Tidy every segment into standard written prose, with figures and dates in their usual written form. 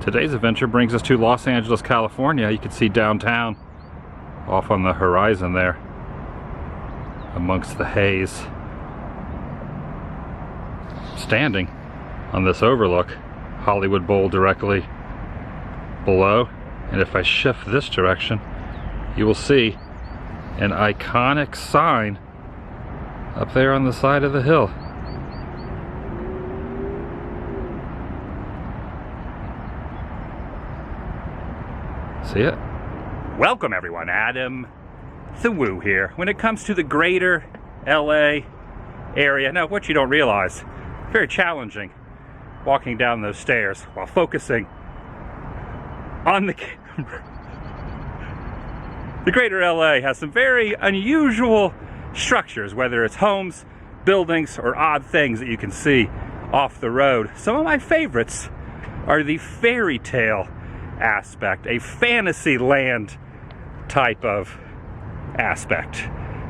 Today's adventure brings us to Los Angeles, California. You can see downtown off on the horizon there amongst the haze. Standing on this overlook, Hollywood Bowl directly below, and if I shift this direction, you will see an iconic sign up there on the side of the hill. See it? Welcome everyone, Adam TheDailyWoo here. When it comes to the greater LA area, now what you don't realize, very challenging walking down those stairs while focusing on the camera. The greater LA has some very unusual structures, whether it's homes, buildings, or odd things that you can see off the road. Some of my favorites are the fairy tale aspect, a fantasy land type of aspect.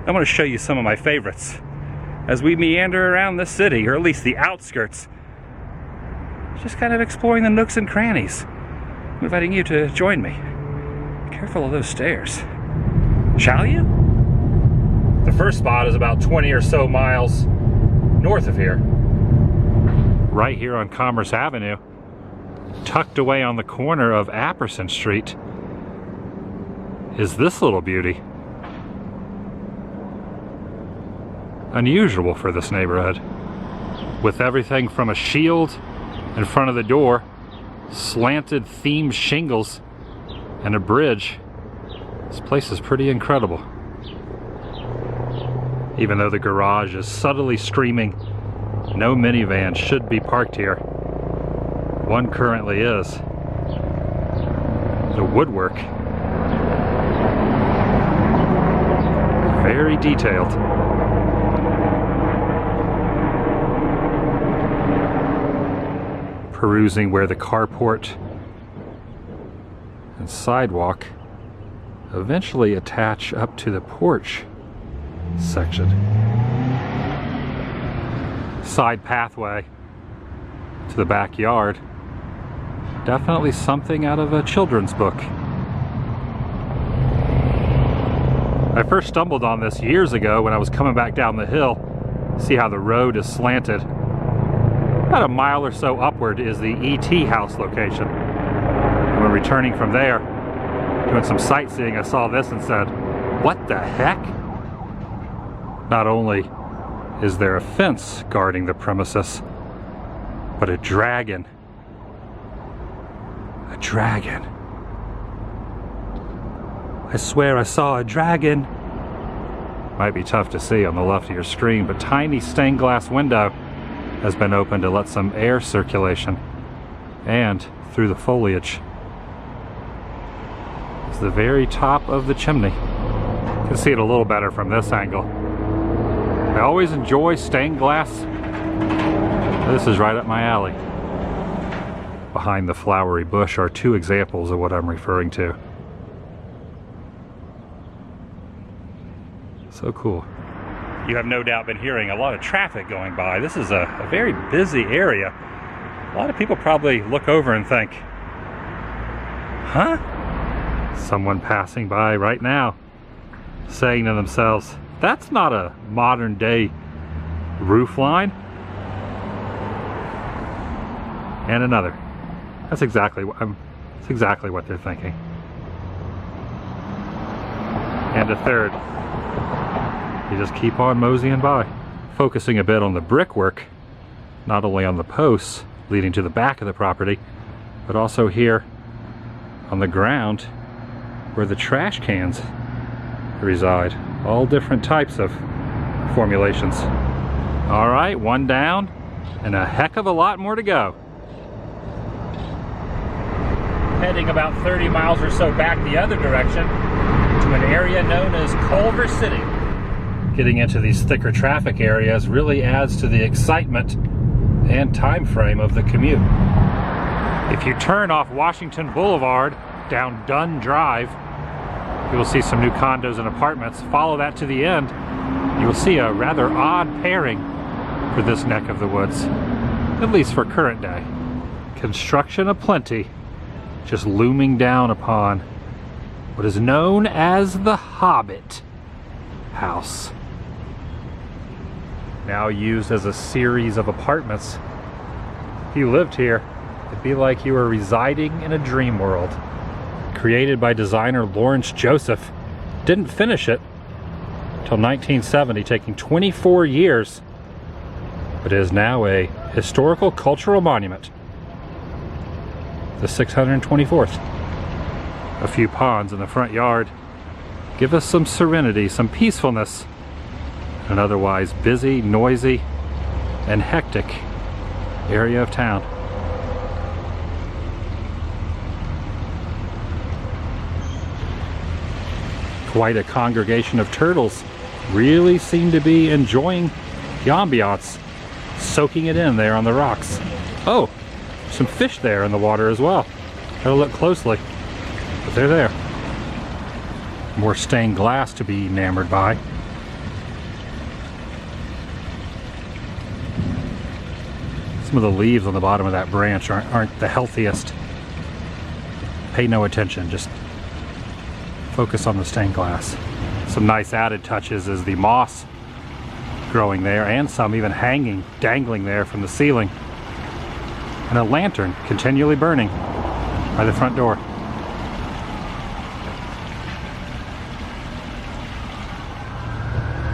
I want to show you some of my favorites as we meander around the city, or at least the outskirts, just kind of exploring the nooks and crannies. I'm inviting you to join me. Careful of those stairs. Shall you? The first spot is about 20 or so miles north of here. Right here on Commerce Avenue, tucked away on the corner of Apperson Street, is this little beauty. Unusual for this neighborhood, with everything from a shield in front of the door, slanted themed shingles, and a bridge. This place is pretty incredible. Even though the garage is subtly screaming, no minivan should be parked here. One currently is. The woodwork, very detailed. Perusing where the carport and sidewalk eventually attach up to the porch section. Side pathway to the backyard. Definitely something out of a children's book. I first stumbled on this years ago when I was coming back down the hill. See how the road is slanted. About a mile or so upward is the E.T. house location. And when returning from there, doing some sightseeing, I saw this and said, what the heck? Not only is there a fence guarding the premises, but a dragon. A dragon. I swear I saw a dragon. Might be tough to see on the left of your screen, but tiny stained glass window has been opened to let some air circulation, and through the foliage is the very top of the chimney. You can see it a little better from this angle. I always enjoy stained glass. This is right up my alley. Behind the flowery bush are two examples of what I'm referring to. So cool. You have no doubt been hearing a lot of traffic going by. This is a very busy area. A lot of people probably look over and think, huh? Someone passing by right now saying to themselves, that's not a modern day roof line. And another. That's exactly what they're thinking. And a third. You just keep on moseying by. Focusing a bit on the brickwork, not only on the posts leading to the back of the property, but also here on the ground where the trash cans reside. All different types of formulations. All right, one down and a heck of a lot more to go. Heading about 30 miles or so back the other direction to an area known as Culver City. Getting into these thicker traffic areas really adds to the excitement and time frame of the commute. If you turn off Washington Boulevard down Dunn Drive, you will see some new condos and apartments. Follow that to the end, you will see a rather odd pairing for this neck of the woods, at least for current day. Construction aplenty just looming down upon what is known as the Hobbit house. Now used as a series of apartments. If you lived here, it'd be like you were residing in a dream world. Created by designer Lawrence Joseph, didn't finish it until 1970, taking 24 years, but is now a historical cultural monument. The 624th. A few ponds in the front yard give us some serenity, some peacefulness, an otherwise busy, noisy, and hectic area of town. Quite a congregation of turtles really seem to be enjoying the ambiance, soaking it in there on the rocks. Oh, some fish there in the water as well. Gotta look closely, but they're there. More stained glass to be enamored by. Some of the leaves on the bottom of that branch aren't the healthiest. Pay no attention, just focus on the stained glass. Some nice added touches is the moss growing there, and some even hanging, dangling there from the ceiling. And a lantern continually burning by the front door.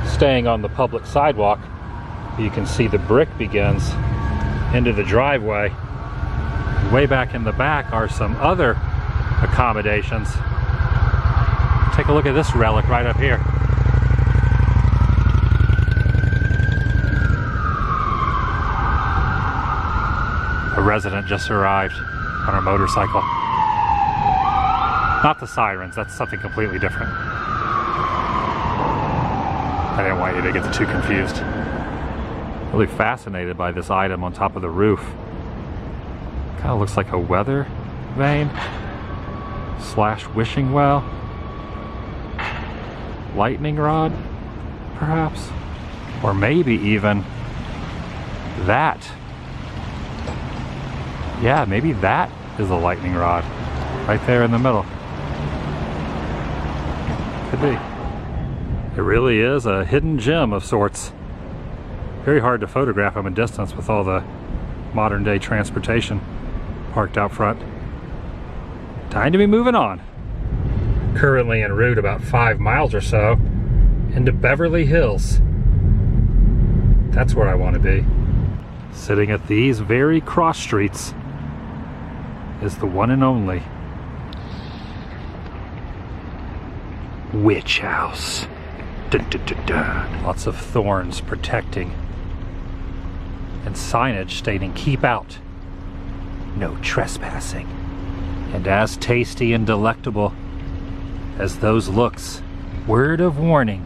Staying on the public sidewalk, you can see the brick begins into the driveway. Way back in the back are some other accommodations. Take a look at this relic right up here. A resident just arrived on a motorcycle. Not the sirens, that's something completely different. I didn't want you to get the two confused. Really fascinated by this item on top of the roof. Kind of looks like a weather vane / wishing well. Lightning rod, perhaps? Or maybe even that. Yeah, maybe that is a lightning rod right there in the middle. Could be. It really is a hidden gem of sorts. Very hard to photograph from a distance with all the modern day transportation parked out front. Time to be moving on. Currently en route about 5 miles or so into Beverly Hills. That's where I want to be. Sitting at these very cross streets is the one and only Witch House. Dun, dun, dun, dun. Lots of thorns protecting, and signage stating "Keep out, no trespassing." And as tasty and delectable as those looks, word of warning: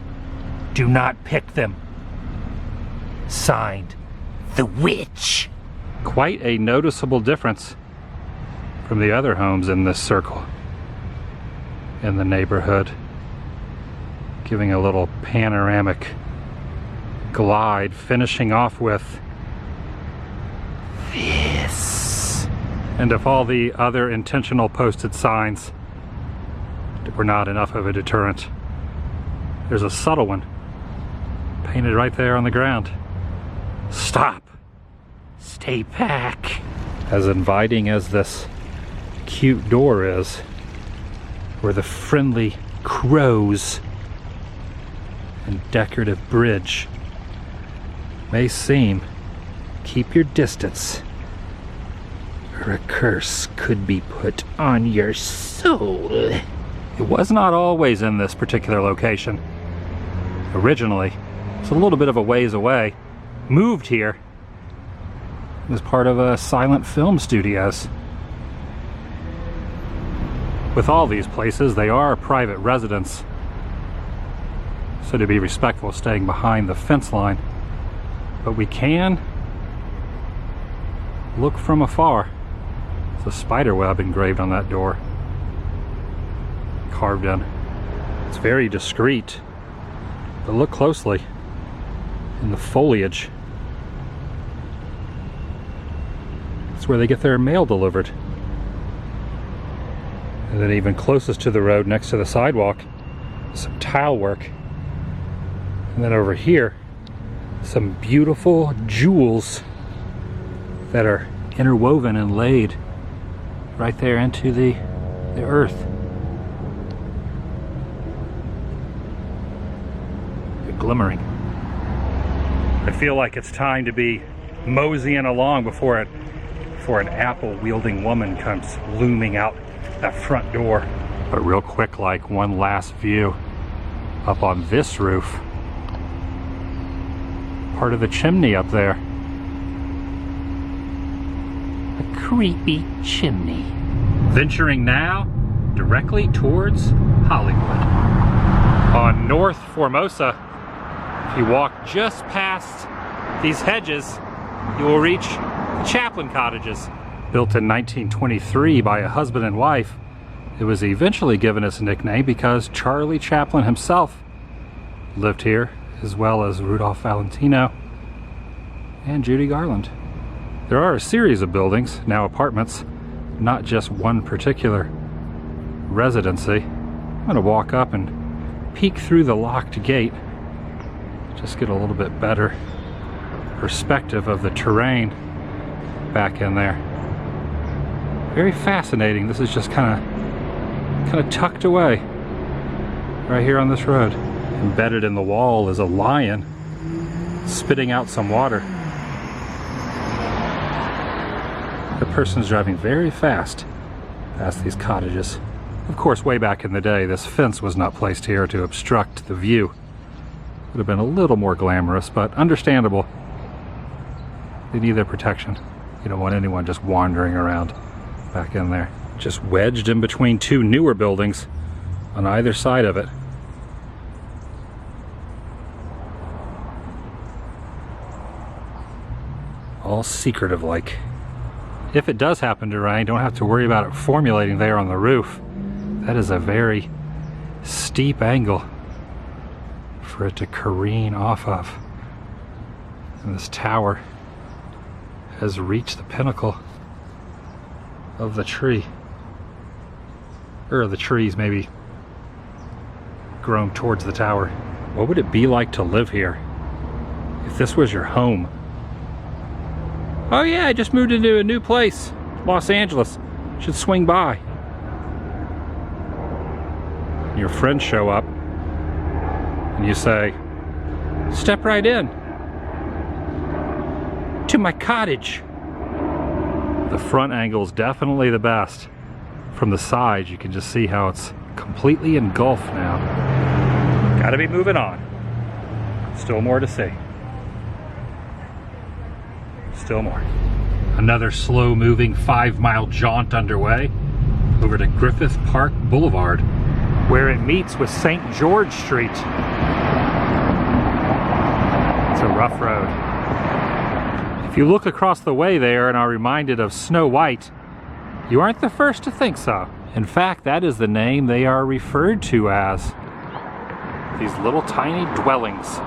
do not pick them. Signed, The Witch. Quite a noticeable difference from the other homes in this circle in the neighborhood. Giving a little panoramic glide, finishing off with this. And if all the other intentional posted signs were not enough of a deterrent, there's a subtle one painted right there on the ground. Stop. Stay back. As inviting as this cute door is, where the friendly crows and decorative bridge may seem, keep your distance, or a curse could be put on your soul. It was not always in this particular location. Originally, it's a little bit of a ways away. Moved here as part of a silent film studios. With all these places, they are private residence. So to be respectful, staying behind the fence line. But we can look from afar. There's a spider web engraved on that door. Carved in. It's very discreet. But look closely in the foliage. It's where they get their mail delivered. And then even closest to the road, next to the sidewalk, some tile work. And then over here, some beautiful jewels that are interwoven and laid right there into the earth. They're glimmering. I feel like it's time to be moseying along before an apple-wielding woman comes looming out that front door. But real quick, like one last view up on this roof. Part of the chimney up there. A creepy chimney. Venturing now directly towards Hollywood. On North Formosa, if you walk just past these hedges, you will reach the Chaplin Cottages. Built in 1923 by a husband and wife, it was eventually given its nickname because Charlie Chaplin himself lived here, as well as Rudolph Valentino and Judy Garland. There are a series of buildings, now apartments, not just one particular residency. I'm going to walk up and peek through the locked gate, just get a little bit better perspective of the terrain back in there. Very fascinating. This is just kind of tucked away right here on this road. Embedded in the wall is a lion spitting out some water. The person's driving very fast past these cottages. Of course, way back in the day, this fence was not placed here to obstruct the view. Would have been a little more glamorous, but understandable. They need their protection. You don't want anyone just wandering around back in there. Just wedged in between two newer buildings on either side of it. All secretive like. If it does happen to rain, don't have to worry about it formulating there on the roof. That is a very steep angle for it to careen off of. And this tower has reached the pinnacle of the tree. Or the trees maybe grown towards the tower. What would it be like to live here if this was your home? Oh yeah, I just moved into a new place, Los Angeles. Should swing by. Your friends show up and you say, step right in to my cottage. The front angle is definitely the best. From the side, you can just see how it's completely engulfed now. Gotta be moving on. Still more to see. Still more. Another slow-moving 5-mile jaunt underway over to Griffith Park Boulevard, where it meets with St. George Street. It's a rough road. If you look across the way there and are reminded of Snow White, you aren't the first to think so. In fact, that is the name they are referred to as. These little tiny dwellings.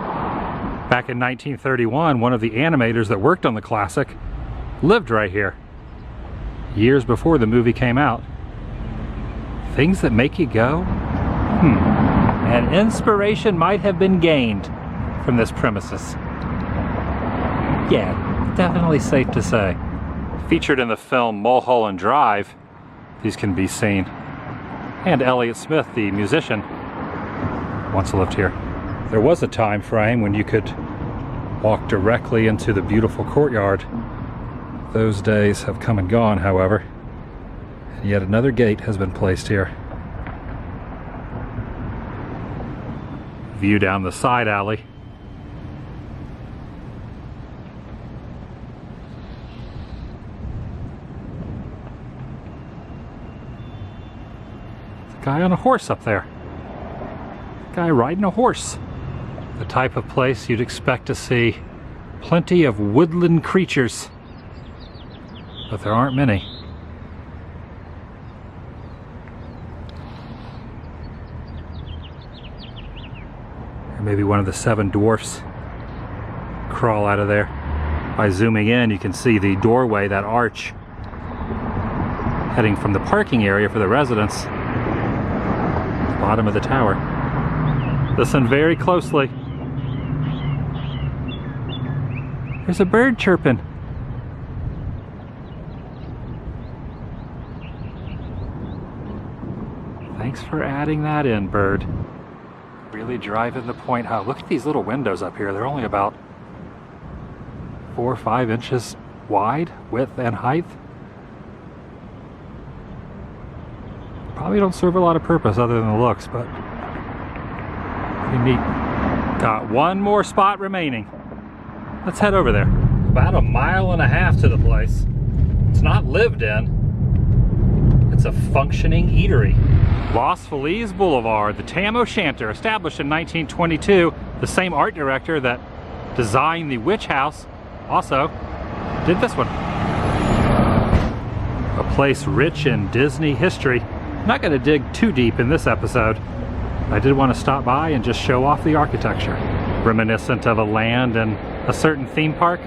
Back in 1931, one of the animators that worked on the classic lived right here, years before the movie came out. Things that make you go, and inspiration might have been gained from this premises. Yeah, definitely safe to say. Featured in the film Mulholland Drive, these can be seen. And Elliott Smith, the musician, once lived here. There was a time frame when you could walk directly into the beautiful courtyard. Those days have come and gone, however. And yet another gate has been placed here. View down the side alley. There's a guy on a horse up there. Guy riding a horse. The type of place you'd expect to see plenty of woodland creatures, but there aren't many. Or maybe one of the 7 dwarfs crawl out of there. By zooming in, you can see the doorway, that arch, heading from the parking area for the residents. Bottom of the tower. Listen very closely. There's a bird chirping. Thanks for adding that in, bird. Really driving the point home. Look at these little windows up here. They're only about 4 or 5 inches wide, width and height. Probably don't serve a lot of purpose other than the looks, but pretty neat. Got one more spot remaining. Let's head over there. About 1.5 miles to the place. It's not lived in. It's a functioning eatery. Los Feliz Boulevard, the Tam O'Shanter, established in 1922. The same art director that designed the Witch House also did this one. A place rich in Disney history. I'm not going to dig too deep in this episode. I did want to stop by and just show off the architecture. Reminiscent of a land and a certain theme park.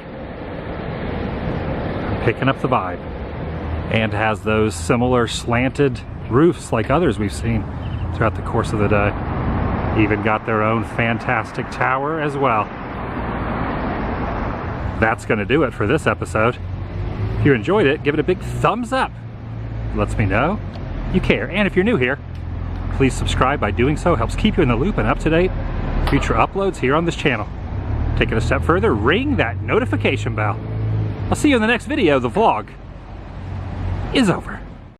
I'm picking up the vibe. And has those similar slanted roofs like others we've seen throughout the course of the day. Even got their own fantastic tower as well. That's going to do it for this episode. If you enjoyed it, give it a big thumbs up. It lets me know you care. And if you're new here, please subscribe. By doing so, helps keep you in the loop and up to date future uploads here on this channel. Take it a step further, ring that notification bell. I'll see you in the next video. The vlog is over.